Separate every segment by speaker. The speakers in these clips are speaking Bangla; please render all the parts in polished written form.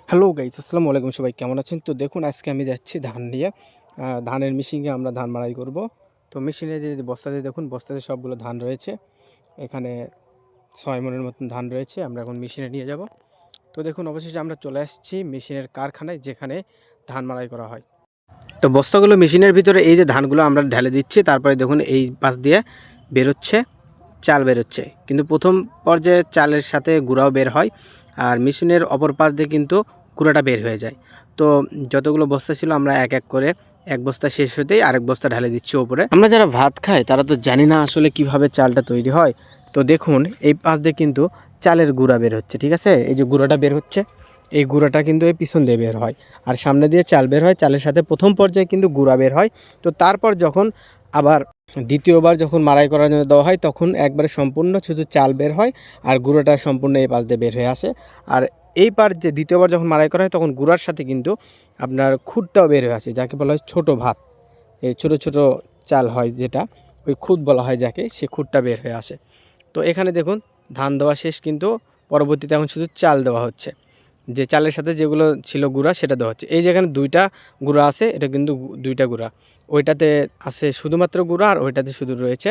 Speaker 1: হ্যালো গাইস, আসসালামু আলাইকুম। সবাই কেমন আছেন? তো দেখুন, আজকে আমি যাচ্ছি ধান নিয়ে। ধানের মেশিনে আমরা ধান মাড়াই করব। তো মেশিনে যে বস্তাতে দেখুন, বস্তাতে সবগুলো ধান রয়েছে। এখানে 6 মণের মতন ধান রয়েছে। আমরা এখন মেশিনে নিয়ে যাব। তো দেখুন, অবশেষে আমরা চলে আসছি মেশিনের কারখানায়, যেখানে ধান মাড়াই করা হয়। তো বস্তাগুলো মেশিনের ভিতরে, এই যে ধানগুলো আমরা ঢেলে দিচ্ছি, তারপরে দেখুন এই পাশ দিয়ে বেরোচ্ছে, চাল বেরোচ্ছে। কিন্তু প্রথম পর্যায়ে চালের সাথে গুঁড়াও বের হয়, আর মেশিনের অপর পাশ দিয়ে কিন্তু গুঁড়াটা বের হয়ে যায়। তো যতগুলো বস্তা ছিল আমরা এক এক করে, এক বস্তা শেষ হতেই আরেক বস্তা ঢালে দিচ্ছি ওপরে। আমরা যারা ভাত খাই তারা তো জানি না আসলে কিভাবে চালটা তৈরি হয়। তো দেখুন, এই পাশ দিয়ে কিন্তু চালের গুঁড়া বের হচ্ছে, ঠিক আছে? এই যে গুঁড়াটা বের হচ্ছে, এই গুঁড়াটা কিন্তু এই পিছন দিয়ে বের হয়, আর সামনে দিয়ে চাল বের হয়। চালের সাথে প্রথম পর্যায়ে কিন্তু গুঁড়া বের হয়। তো তারপর যখন আবার দ্বিতীয়বার যখন মাড়াই করার জন্য দেওয়া হয়, তখন একবারে সম্পূর্ণ শুধু চাল বের হয়, আর গুঁড়োটা সম্পূর্ণ এই পাশ দিয়ে বের হয়ে আসে। আর এই পার যে দ্বিতীয়বার যখন মাড়াই করা হয়, তখন গুঁড়ার সাথে কিন্তু আপনার খুদটাও বের হয়ে আসে, যাকে বলা হয় ছোটো ভাত। এই ছোটো ছোটো চাল হয় যেটা, ওই খুদ বলা হয় যাকে, সে খুদটা বের হয়ে আসে। তো এখানে দেখুন, ধান দেওয়া শেষ, কিন্তু পরবর্তীতে এখন শুধু চাল দেওয়া হচ্ছে। যে চালের সাথে যেগুলো ছিল গুঁড়া, সেটা দেওয়া হচ্ছে। এই যেখানে দুইটা গুঁড়া আছে, এটা কিন্তু দুইটা গুঁড়া। ওইটাতে আছে শুধুমাত্র গুঁড়া, আর ওইটাতে শুধু রয়েছে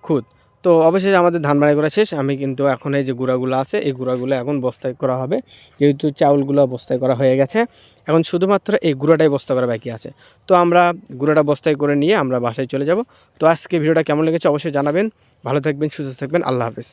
Speaker 1: খুদ। তো অবশেষে আমাদের ধান মাড়াই করা শেষ। আমি কিন্তু এখন এই যে গুঁড়াগুলো আছে, এই গুঁড়াগুলো এখন বস্তায় করা হবে। যেহেতু চাউলগুলো বস্তায় করা হয়ে গেছে, এখন শুধুমাত্র এই গুঁড়াটাই বস্তা করা বাকি আছে। তো আমরা গুঁড়াটা বস্তায় করে নিয়ে আমরা বাসায় চলে যাব। তো আজকে ভিডিওটা কেমন লেগেছে অবশ্যই জানাবেন। ভালো থাকবেন, সুস্থ থাকবেন। আল্লাহ হাফেজ।